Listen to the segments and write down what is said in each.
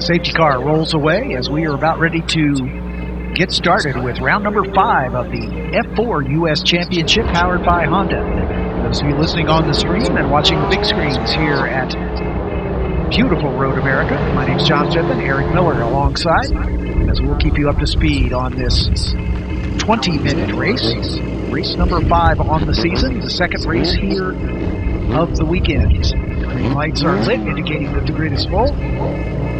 Safety car rolls away as we are about ready to get started with round number 5 of the F4 U.S. Championship powered by Honda. Those of you listening on the stream and watching the big screens here at beautiful Road America, my name's John Fippin, Eric Miller alongside, as we'll keep you up to speed on this 20-minute race. Race number 5 on the season, the second race here of the weekend. Green lights are lit, indicating that the grid is full.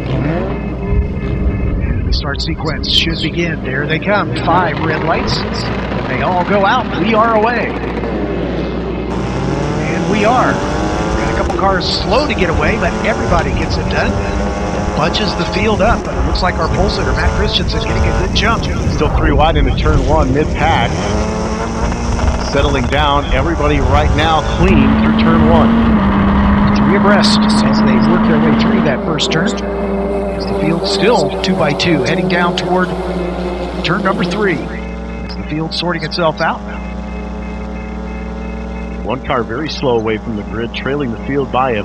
And the start sequence should begin. There they come, 5 red lights. When they all go out, we are away. And we are. Got a couple cars slow to get away, but everybody gets it done. Bunches the field up, but it looks like our pole sitter, Matt Christensen, getting a good jump. Still 3 wide into turn 1, mid-pack. Settling down, everybody right now clean through turn 1. 3 abreast as they work their way through that first turn. As the field still 2 by 2, heading down toward turn number 3. As the field sorting itself out. One car very slow away from the grid, trailing the field by a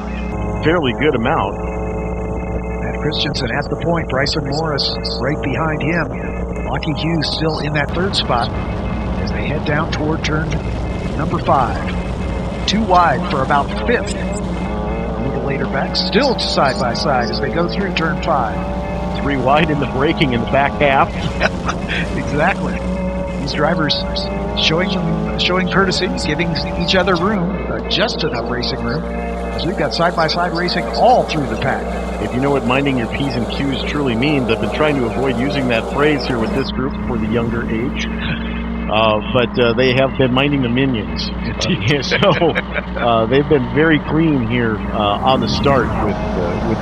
fairly good amount. Matt Christensen at the point, Bryson Morris right behind him. Lochie Hughes still in that 3rd spot as they head down toward turn number 5. 2 wide for about 5th. Later back, still side by side as they go through turn 5. 3 wide in the braking in the back half. Exactly. These drivers showing courtesy, giving each other room, just enough racing room, as we've got side by side racing all through the pack. If you know what minding your P's and Q's truly means, I've been trying to avoid using that phrase here with this group for the younger age. But they have been minding the minions. So they've been very clean here on the start with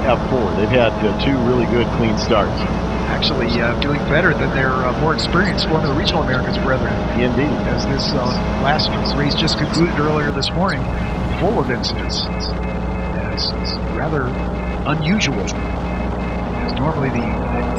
F4. They've had 2 really good clean starts. Actually doing better than their more experienced former Regional Americas brethren. Indeed. As this last race just concluded earlier this morning, full of incidents. It's rather unusual. As normally the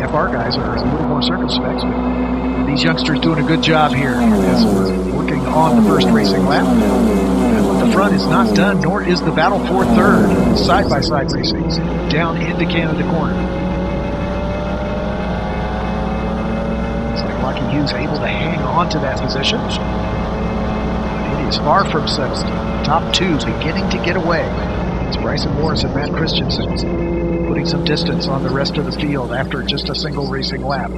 FR guys are a little more circumspect, but these youngsters doing a good job here as we're working on the first racing lap. And what the front is not done, nor is the battle for 3rd. Side-by-side racing down into Canada Corner. It's like Lochie Hughes able to hang on to that position. But it is far from settled. Top 2 beginning to get away. It's Bryson Morris and Matt Christensen putting some distance on the rest of the field after just a single racing lap.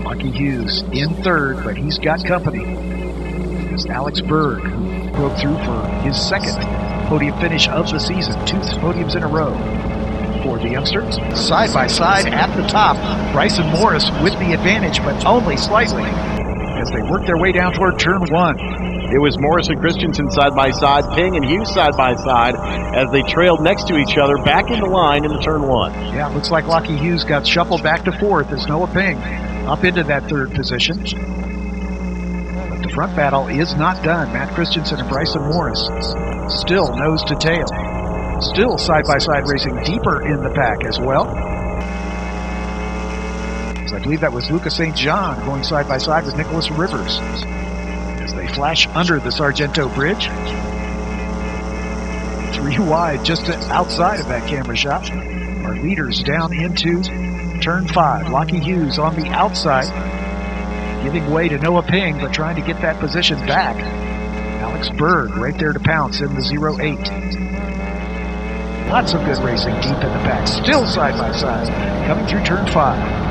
Lochie Hughes in 3rd, but he's got company. It's Alex Berg, who broke through for his 2nd podium finish of the season. 2 podiums in a row for the youngsters. Side by side at the top, Bryson Morris with the advantage, but only slightly, as they work their way down toward turn 1. It was Morris and Christensen side by side, Ping and Hughes side by side as they trailed next to each other back into line into turn 1. Yeah, it looks like Lochie Hughes got shuffled back to 4th as Noah Ping up into that 3rd position. But the front battle is not done. Matt Christensen and Bryson Morris still nose to tail. Still side by side racing deeper in the pack as well. I believe that was Louka St-Jean going side by side with Nicholas Rivers as they flash under the Sargento Bridge. 3 wide just outside of that camera shot. Our leaders down into turn 5. Lochie Hughes on the outside, giving way to Noah Ping, but trying to get that position back. Alex Berg right there to pounce in the 0-8. Lots of good racing deep in the pack. Still side by side, coming through turn 5.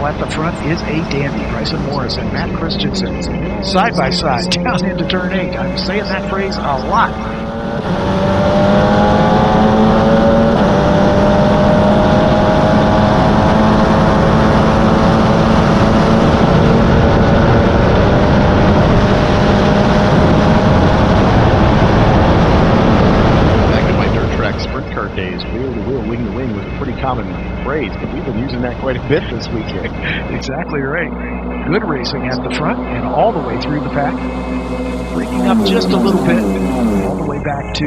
At the front is a dandy. Bryson Morris and Matt Christensen side by side down into turn 8. I'm saying that phrase a lot. Back in my dirt track sprint car days, wheel to wheel, wing to wing was a pretty common phrase, but we've been using that quite a bit this weekend. Exactly right. Good racing at the front and all the way through the pack. Breaking up just a little bit, all the way back to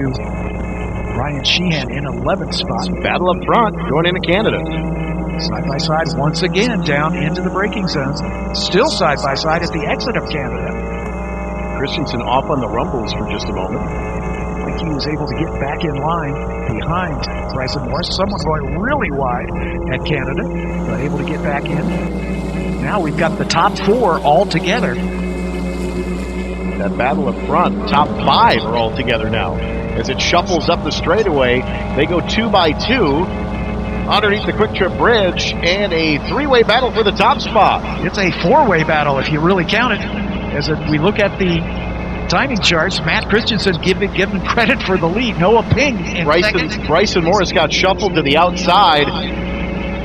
Ryan Shehan in 11th spot. Battle up front, going into Canada. Side by side once again down into the braking zone. Still side by side at the exit of Canada. Christensen off on the rumbles for just a moment. think he was able to get back in line behind Bryson Morris. Someone going really wide at Canada, but able to get back in. Now we've got the top 4 all together. That battle up front, top 5 are all together now. As it shuffles up the straightaway, they go 2 by 2 underneath the Quick Trip Bridge, and a 3-way battle for the top spot. It's a 4-way battle if you really count it. As we look at the timing charts, Matt Christensen given credit for the lead. Noah Ping in second. Bryson Morris got shuffled to the outside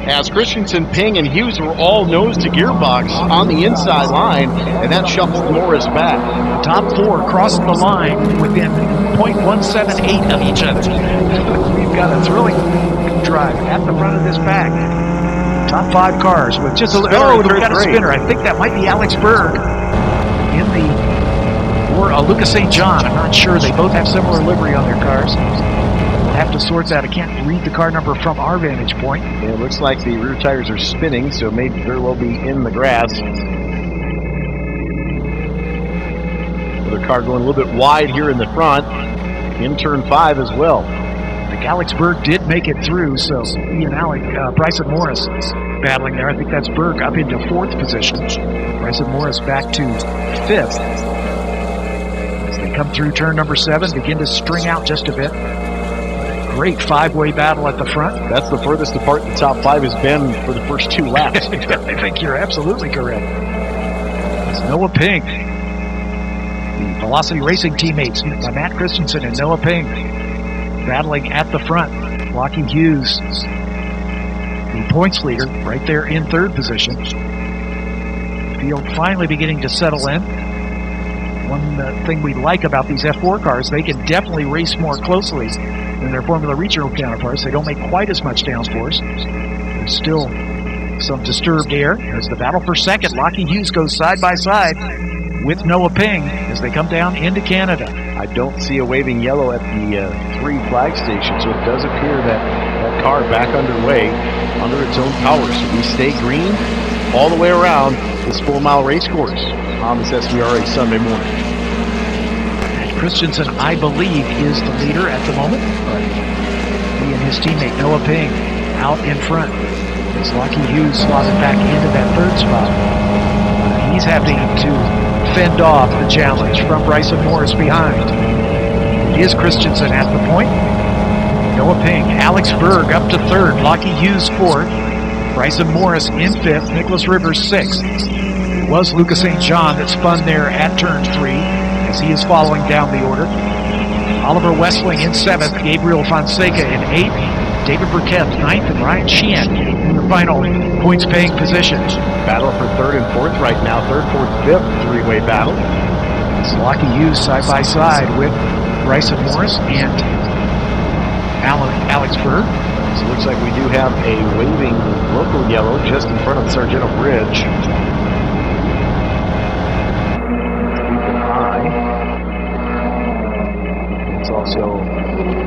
as Christensen, Ping, and Hughes were all nose to gearbox on the inside line, and that shuffled Morris back. The top 4 crossing the line within .178 of each other. We've got a thrilling drive at the front of this pack. Top 5 cars with just we've got a spinner. I think that might be Alex Berg in the or Louka St-Jean. I'm not sure. They both have similar livery on their cars. We'll have to sort that. I can't read the car number from our vantage point. Yeah, it looks like the rear tires are spinning, so it may very well be in the grass. Another car going a little bit wide here in the front, in turn 5 as well. I think Alex Berg did make it through, so he and Bryson Morris battling there. I think that's Berg up into 4th position. Bryson Morris back to 5th. As they come through turn number 7, begin to string out just a bit. Great 5-way battle at the front. That's the furthest apart the top 5 has been for the first 2 laps. I think you're absolutely correct. It's Noah Ping. The Velocity Racing teammates, Matt Christensen and Noah Ping, battling at the front. Lochie Hughes, the points leader, right there in 3rd position. Field finally beginning to settle in. One thing we like about these F4 cars, they can definitely race more closely than their Formula Regional counterparts. They don't make quite as much downforce. There's still some disturbed air. There's the battle for second. Lochie Hughes goes side by side with Noah Ping as they come down into Canada. I don't see a waving yellow at the 3 flag station, so it does appear that that car back underway under its own power. So we stay green all the way around this 4-mile race course on this SVRA Sunday morning. Christensen, I believe, is the leader at the moment, but he and his teammate Noah Ping out in front as Lochie Hughes slotted back into that 3rd spot. He's having to fend off the challenge from Bryson Morris behind. It is Christensen at the point. Noah Ping, Alex Berg up to 3rd, Lochie Hughes 4th, Bryson Morris in 5th, Nicholas Rivers 6th. It was Louka St-Jean that spun there at turn 3 as he is following down the order. Oliver Westling in 7th, Gabriel Fonseca in 8th, David Burketh 9th, and Ryan Shehan in the final points-paying positions. Battle for 3rd and 4th right now. 3rd, 4th, 5th, 3-way battle. It's Lochie Hughes side by side with Bryson Morris and Alex Berg. So it looks like we do have a waving local yellow just in front of the Sargento Bridge. It's also,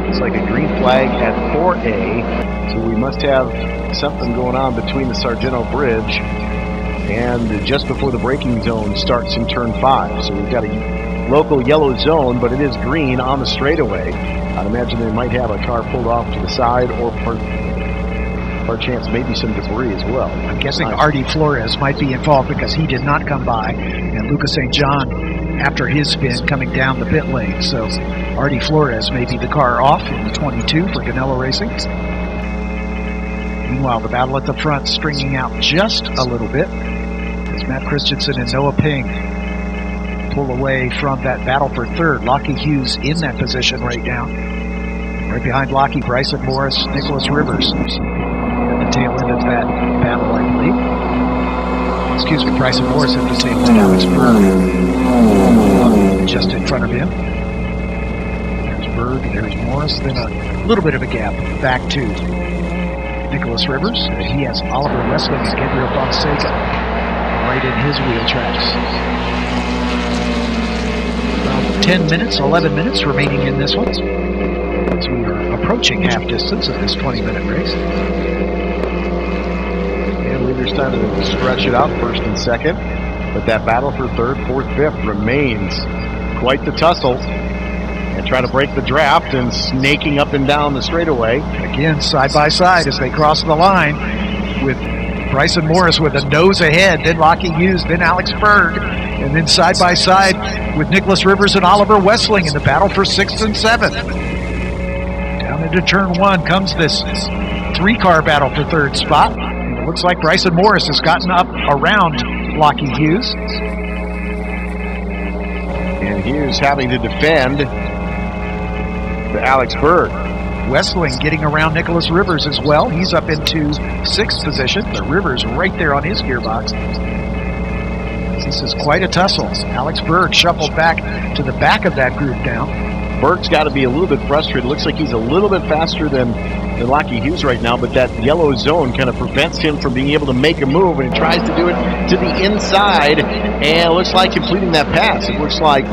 it's like a green flag at 4A, so we must have something going on between the Sargento Bridge and just before the braking zone starts in turn 5. So we've got a local yellow zone, but it is green on the straightaway. I'd imagine they might have a car pulled off to the side, or per chance maybe some debris as well. I'm guessing Artie Flores might be involved because he did not come by, and Louka St-Jean after his spin coming down the pit lane. So Artie Flores may be the car off in the 22 for Ganella Racing. Meanwhile, the battle at the front stringing out just a little bit as Matt Christensen and Noah Ping pull away from that battle for 3rd. Lochie Hughes in that position right now. Right behind Lochie, Bryson Morris, Nicholas Rivers at the tail end of that battle, I believe. Excuse me, Bryson Morris at the tail end, Alex Berg just in front of him. There's Berg, there's Morris, then a little bit of a gap back to Nicholas Rivers. He has Oliver Westling and Gabriel Fonseca right in his wheel tracks. About 10 minutes, 11 minutes remaining in this one, as we are approaching half distance of this 20-minute race. And leaders time to stretch it out, 1st and 2nd. But that battle for 3rd, 4th, 5th remains quite the tussle. and try to break the draft and snaking up and down the straightaway. Again, side by side as they cross the line with Bryson Morris with a nose ahead, then Lochie Hughes, then Alex Berg, and then side by side with Nicholas Rivers and Oliver Westling in the battle for 6th and 7th. Down into turn 1 comes this 3-car battle for 3rd spot. And it looks like Bryson Morris has gotten up around Lochie Hughes. And Hughes having to defend to Alex Berg. Westling getting around Nicholas Rivers as well. He's up into 6th position, but Rivers right there on his gearbox. This is quite a tussle. Alex Berg shuffled back to the back of that group now. Berg's got to be a little bit frustrated. Looks like he's a little bit faster than Lochie Hughes right now, but that yellow zone kind of prevents him from being able to make a move, and he tries to do it to the inside, and it looks like completing that pass. It looks like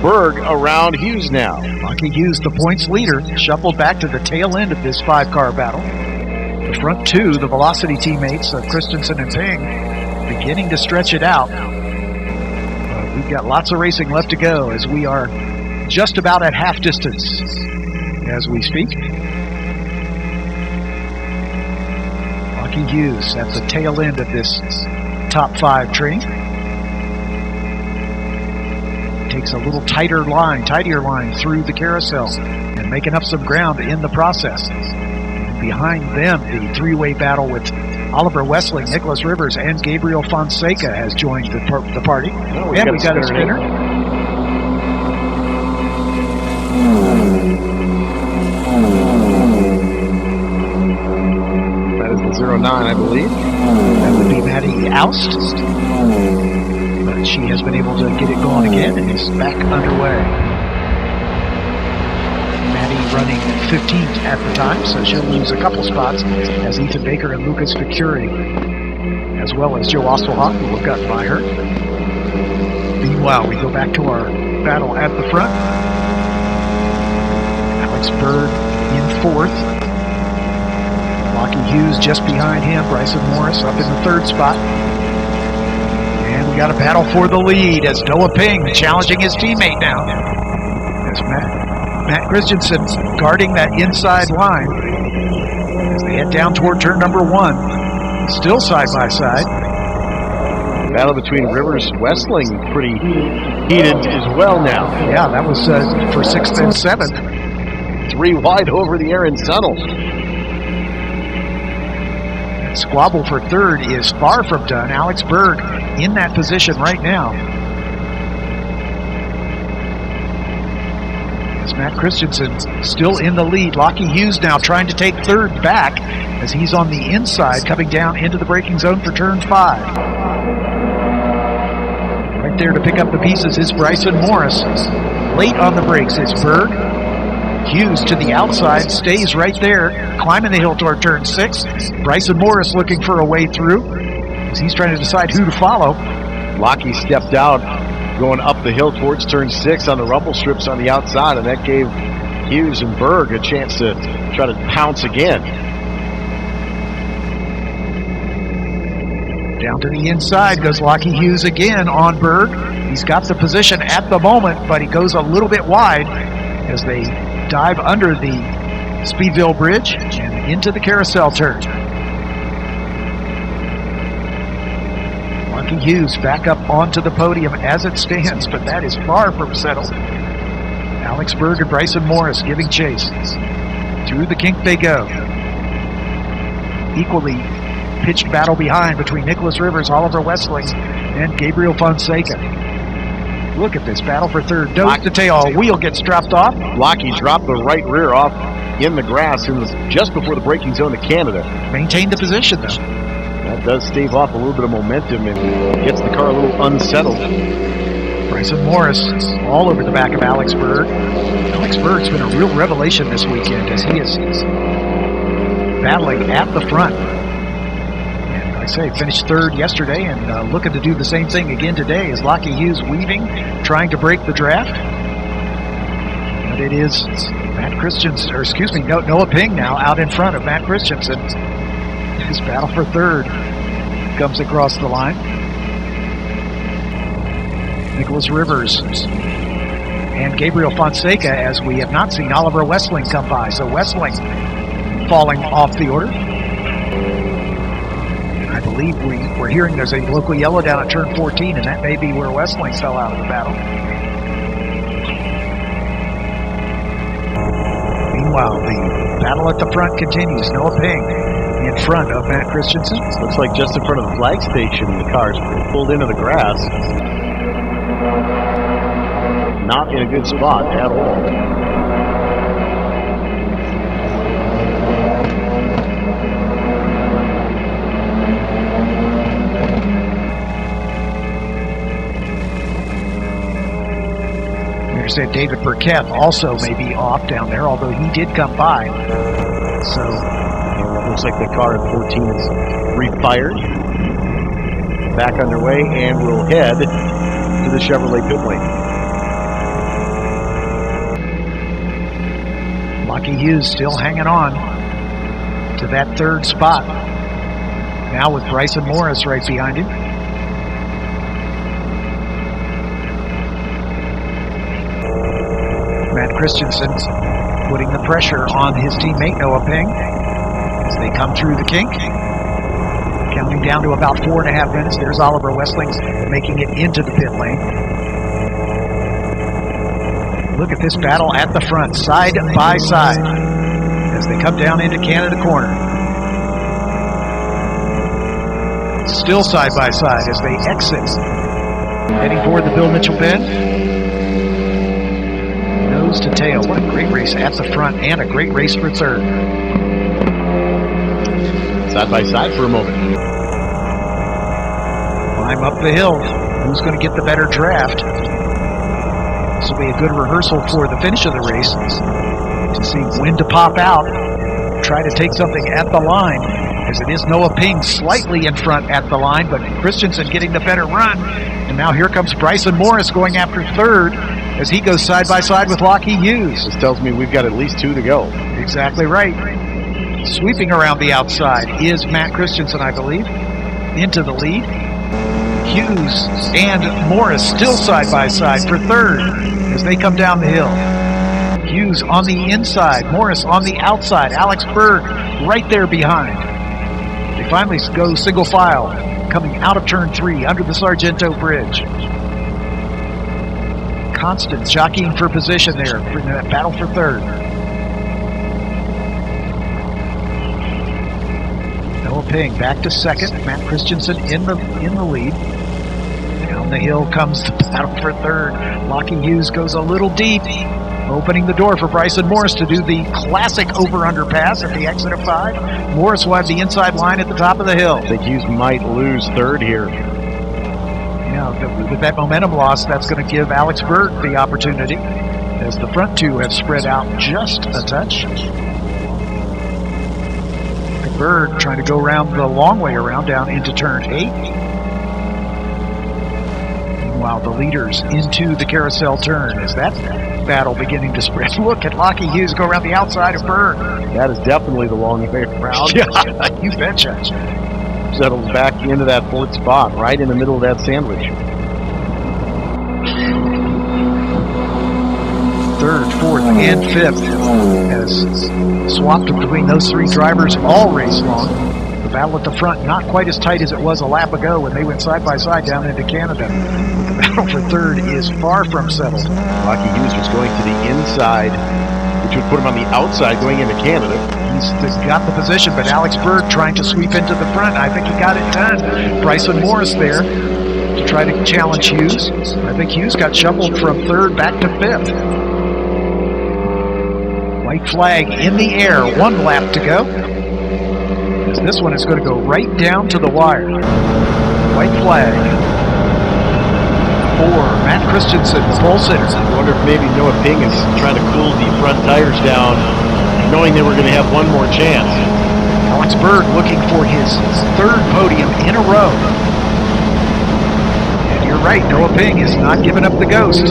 Berg around Hughes now. Lochie Hughes, the points leader, shuffled back to the tail end of this 5-car battle. The front 2, the velocity teammates of Christensen and Ping, beginning to stretch it out. We've got lots of racing left to go as we are just about at half distance as we speak. Lochie Hughes at the tail end of this top 5 train. Takes a little tighter line through the carousel and making up some ground in the process. And behind them, the 3-way battle with Oliver Westling, Nicholas Rivers, and Gabriel Fonseca has joined the party. Oh, and we got a spinner. That is the 09, I believe. That would be Maddie Aust. But she has been able to get it going again and is back underway. Maddie running 15th at the time, so she'll lose a couple spots as Ethan Baker and Louka Fecury, as well as Joe Ostholthoff, who will gut by her. Meanwhile, we go back to our battle at the front. Alex Berg in 4th. Lochie Hughes just behind him. Bryson Morris up in the 3rd spot. And we got a battle for the lead as Noah Ping challenging his teammate now. As Matt Christensen guarding that inside line as they head down toward turn number 1. Still side by side. Battle between Rivers and Westling pretty heated as well now. Yeah, that was for 6th and 7th. 3 wide over the Aaron Tunnel. That squabble for 3rd is far from done. Alex Berg in that position right now. As Matt Christensen still in the lead. Lochie Hughes now trying to take 3rd back as he's on the inside coming down into the braking zone for turn 5. Right there to pick up the pieces is Bryson Morris. Late on the brakes is Berg. Hughes to the outside, stays right there, climbing the hill toward turn 6. Bryson Morris looking for a way through as he's trying to decide who to follow. Lochie stepped out, going up the hill towards turn 6 on the rumble strips on the outside, and that gave Hughes and Berg a chance to try to pounce again. Down to the inside goes Lochie Hughes again on Berg. He's got the position at the moment, but he goes a little bit wide as they dive under the Speedville Bridge and into the carousel turn. Lochie Hughes back up onto the podium as it stands, but that is far from settled. Alex Berg and Bryson Morris giving chase. Through the kink they go. Equally pitched battle behind between Nicholas Rivers, Oliver Westling, and Gabriel Fonseca. Look at this battle for 3rd. Nose to tail, wheel gets dropped off. Lochie dropped the right rear off in the grass. It was just before the braking zone of Canada. Maintained the position, though. That does stave off a little bit of momentum and gets the car a little unsettled. Bryson Morris all over the back of Alex Berg. Alex Berg's been a real revelation this weekend as he is battling at the front. And like I say, finished 3rd yesterday and looking to do the same thing again today as Lochie Hughes weaving, trying to break the draft. But it is Matt Christensen, or excuse me, Noah Ping now out in front of Matt Christensen. His battle for 3rd comes across the line. Nicholas Rivers and Gabriel Fonseca, as we have not seen Oliver Westling come by. So Westling falling off the order. I believe we're hearing there's a local yellow down at turn 14, and that may be where Westling fell out of the battle. Meanwhile, the battle at the front continues. Noah Ping in front of Matt Christensen. Looks like just in front of the flag station, the car's pulled into the grass. Not in a good spot at all. Said David Burketh also may be off down there, although he did come by. So looks like the car at 14 is refired. Back underway, and we'll head to the Chevrolet pit lane. Lochie Hughes still hanging on to that third spot. Now with Bryson Morris right behind him. Matt Christensen putting the pressure on his teammate Noah Ping as they come through the kink. Counting down to about 4.5 minutes. There's Oliver Westling making it into the pit lane. Look at this battle at the front, side by side, as they come down into Canada corner. Still side by side as they exit. Heading toward the Bill Mitchell bend. Nose to tail. What a great race at the front, and a great race for third. Side by side for a moment. Climb up the hill. Who's going to get the better draft? This will be a good rehearsal for the finish of the race to see when to pop out, try to take something at the line, as it is Noah Ping slightly in front at the line, but Christensen getting the better run. And now here comes Bryson Morris going after third as he goes side by side with Lochie Hughes. This tells me we've got at least 2 to go. Exactly right. Sweeping around the outside is Matt Christensen, I believe, into the lead. Hughes and Morris still side by side for third as they come down the hill. Hughes on the inside, Morris on the outside, Alex Berg right there behind. They finally go single file coming out of turn 3 under the Sargento Bridge. Constant jockeying for position there in that battle for third. Noah Ping back to second. Matt Christensen in the lead. Down the hill comes the battle for third. Lochie Hughes goes a little deep, opening the door for Bryson Morris to do the classic over-under pass at the exit of 5. Morris will have the inside line at the top of the hill. I think Hughes might lose third here. Yeah, with that momentum loss, that's going to give Alex Berg the opportunity, as the front two have spread out just a touch. Berg trying to go around the long way around down into turn 8. Meanwhile, the leaders into the carousel turn as that battle beginning to spread. Look at Lochie Hughes go around the outside of Berg. That is definitely the long way around. Yeah, you betcha. Settles back into that 4th spot, right in the middle of that sandwich. 3rd, 4th, and 5th has swapped between those 3 drivers all race long. The battle at the front not quite as tight as it was a lap ago when they went side by side down into Canada. But the battle for third is far from settled. Lochie Hughes was going to the inside, which would put him on the outside going into Canada. He's got the position, but Alex Berg trying to sweep into the front. I think he got it done. Bryson Morris there to try to challenge Hughes. I think Hughes got shuffled from 3rd back to 5th. White flag in the air, 1 lap to go. As this one is going to go right down to the wire. White flag for Matt Christensen, the pole sitter. I wonder if maybe Noah Ping is trying to cool the front tires down, knowing they were going to have one more chance. Alex Berg looking for his 3rd podium in a row. And you're right, Noah Ping is not giving up the ghost.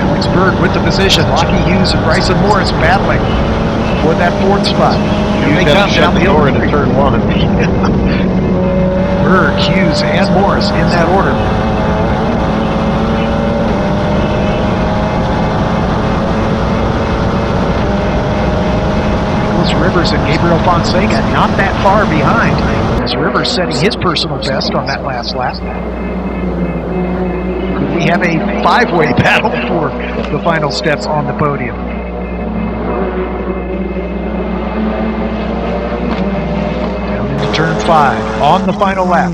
Alex Berg with the position. Lochie Hughes and Bryson Morris battling for that 4th spot. Here they come down the hill into turn 1. Berg, Hughes, and Morris in that order. Rivers and Gabriel Fonseca not that far behind, as Rivers setting his personal best on that last lap. Could we have a 5-way battle for the final step on the podium? Down into turn 5 on the final lap.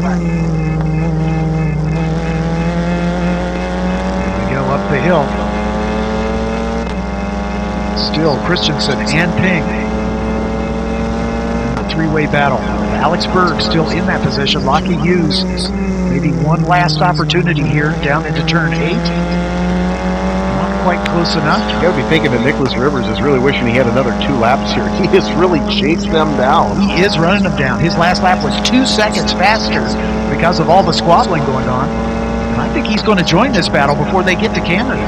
We go up the hill. Still Christensen and Ping. A 3-way battle. Alex Berg still in that position. Lochie Hughes, maybe one last opportunity here down into turn 8. Not quite close enough. You gotta be thinking that Nicholas Rivers is really wishing he had another 2 laps here. He has really chased them down. He is running them down. His last lap was 2 seconds faster because of all the squabbling going on. And I think he's going to join this battle before they get to Canada.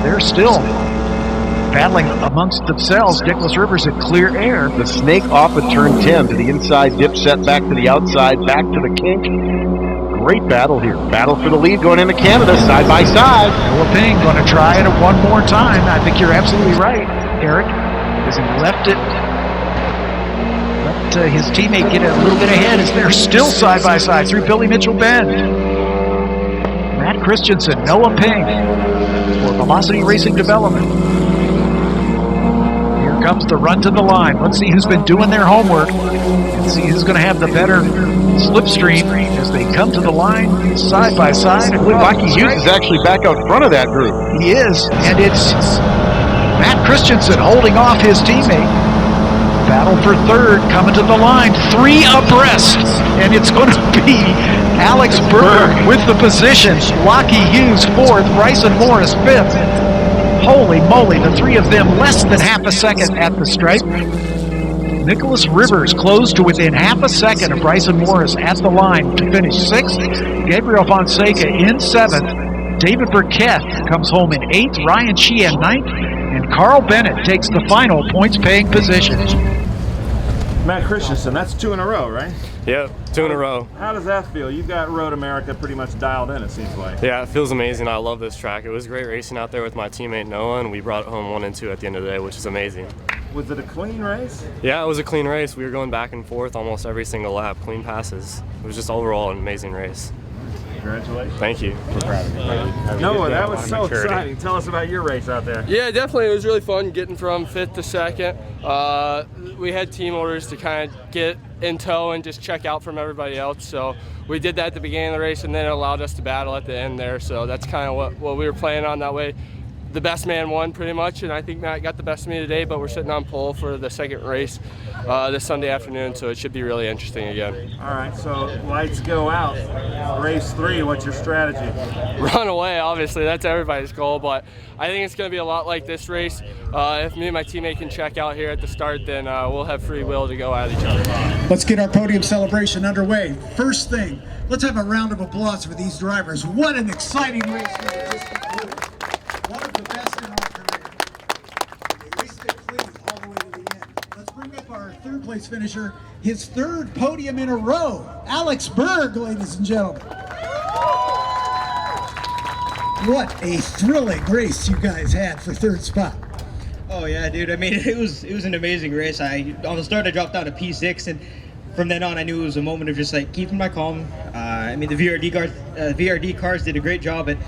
They're still battling amongst themselves. Nicholas Rivers in clear air. The snake off of turn 10 to the inside, dip set back to the outside, back to the kink. Great battle here. Battle for the lead going into Canada, side by side. Noah Ping going to try it one more time. I think you're absolutely right, Eric, as he let his teammate get a little bit ahead as they're still side by side through Billy Mitchell Bend. Matt Christensen, Noah Ping for Velocity Racing Development. Comes the run to the line. Let's see who's been doing their homework and see who's going to have the better slipstream as they come to the line side by side. Lochie Hughes is actually back out front of that group. He is, and it's Matt Christensen holding off his teammate. Battle for third coming to the line, 3 abreast, and it's going to be Alex Berg with the position. Lochie Hughes 4th, Bryson Morris 5th. Holy moly, the 3 of them less than half a second at the stripe. Nicholas Rivers closed to within half a second of Bryson Morris at the line to finish 6th. Gabriel Fonseca in 7th. David Burketh comes home in 8th. Ryan Shehan 9th. And Carl Bennett takes the final points-paying position. Matt Christensen, that's 2 in a row, right? Yep, 2 in a row. How does that feel? You've got Road America pretty much dialed in, it seems like. Yeah, it feels amazing. I love this track. It was great racing out there with my teammate Noah, and we brought it home 1 and 2 at the end of the day, which is amazing. Was it a clean race? Yeah, it was a clean race. We were going back and forth almost every single lap, clean passes. It was just overall an amazing race. Congratulations. Thank you. We're proud of you. Noah, that was so exciting. Tell us about your race out there. Yeah, definitely. It was really fun getting from 5th to 2nd. We had team orders to kind of get in tow and just check out from everybody else. So we did that at the beginning of the race, and then it allowed us to battle at the end there. So that's kind of what we were playing on that way. The best man won pretty much, and I think Matt got the best of me today, but we're sitting on pole for the 2nd race this Sunday afternoon, so it should be really interesting again. All right, so lights go out. Race 3, what's your strategy? Run away, obviously. That's everybody's goal, but I think it's going to be a lot like this race. If me and my teammate can check out here at the start, then we'll have free will to go at each other. Let's get our podium celebration underway. First thing, let's have a round of applause for these drivers. What an exciting race we just concluded. One of the best in our career. They raced it clean all the way to the end. Let's bring up our 3rd place finisher, his 3rd podium in a row, Alex Berg, ladies and gentlemen. What a thrilling race you guys had for 3rd spot. Oh yeah, dude. I mean, it was an amazing race. On the start, I dropped down to P6, and from then on, I knew it was a moment of just like keeping my calm. I mean, the VRD cars did a great job at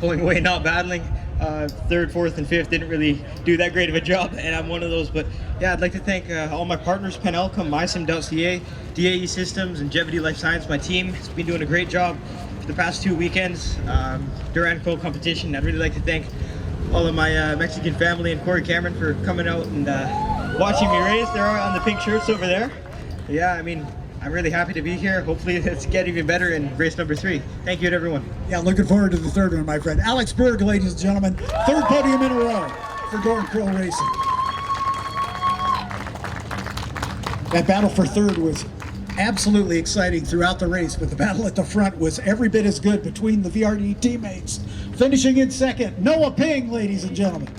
pulling away, not battling. 3rd, 4th, and 5th didn't really do that great of a job, and I'm one of those. But yeah, I'd like to thank all my partners, Penelcom, MySim.ca, DAE Systems, and Jevity Life Science. My team has been doing a great job for the past 2 weekends. Duran Co competition. I'd really like to thank all of my Mexican family and Corey Cameron for coming out and watching me race. They're on the pink shirts over there. Yeah, I mean, I'm really happy to be here. Hopefully it's get even better in race number 3. Thank you to everyone. Yeah, looking forward to the 3rd one, my friend. Alex Berg, ladies and gentlemen, 3rd podium in a row for Doran Crow Racing. That battle for 3rd was absolutely exciting throughout the race, but the battle at the front was every bit as good between the VRD teammates. Finishing in 2nd, Noah Ping, ladies and gentlemen.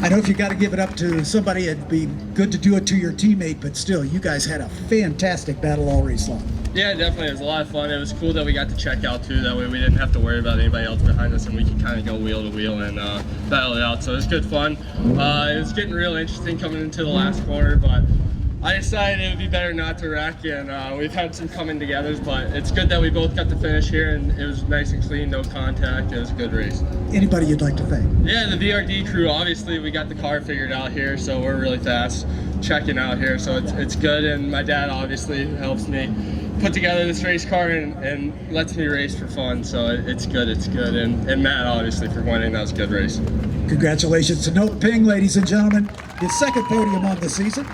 I know if you got to give it up to somebody, it'd be good to do it to your teammate, but still, you guys had a fantastic battle all race long. Yeah, definitely. It was a lot of fun. It was cool that we got to check out too. That way we didn't have to worry about anybody else behind us, and we could kind of go wheel to wheel and battle it out. So it was good fun. It was getting real interesting coming into the last corner, but I decided it would be better not to wreck, and we've had some coming togethers, but it's good that we both got to finish here, and it was nice and clean, no contact. It was a good race. Anybody you'd like to thank? Yeah, the VRD crew. Obviously, we got the car figured out here, so we're really fast checking out here, so it's good. And my dad obviously helps me put together this race car and lets me race for fun, so it's good. And Matt obviously for winning. That was a good race. Congratulations to Noah Ping, ladies and gentlemen, his second podium on the season.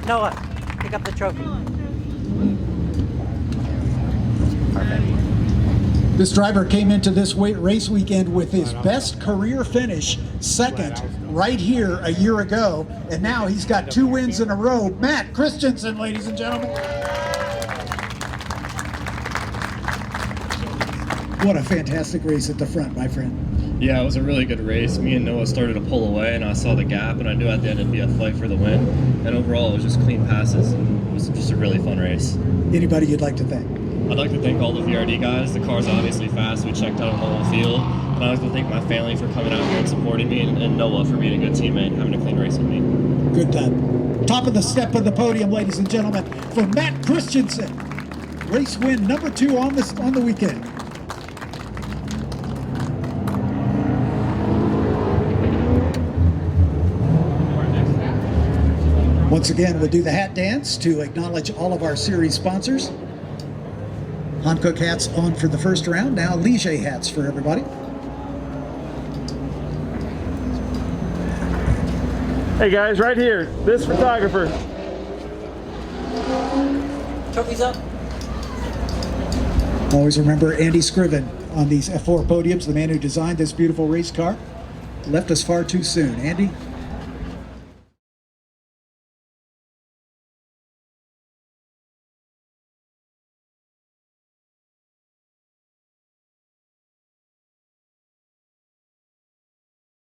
Noah, pick up the trophy. This driver came into this race weekend with his best career finish, second, right here a year ago, and now he's got 2 wins in a row. Matt Christensen, ladies and gentlemen. What a fantastic race at the front, my friend. Yeah, it was a really good race. Me and Noah started to pull away, and I saw the gap, and I knew at the end it'd be a fight for the win. And overall, it was just clean passes, and it was just a really fun race. Anybody you'd like to thank? I'd like to thank all the VRD guys. The car's obviously fast. We checked out on the whole field. And I'd like to thank my family for coming out here and supporting me, and Noah for being a good teammate and having a clean race with me. Good time. Top of the step of the podium, ladies and gentlemen, for Matt Christensen. Race win number 2 on the weekend. Once again, we'll do the hat dance to acknowledge all of our series sponsors. Hankook hats on for the first round. Now Ligier hats for everybody. Hey guys, right here, this photographer. Trophies up. Always remember Andy Scriven on these F4 podiums, the man who designed this beautiful race car. Left us far too soon. Andy,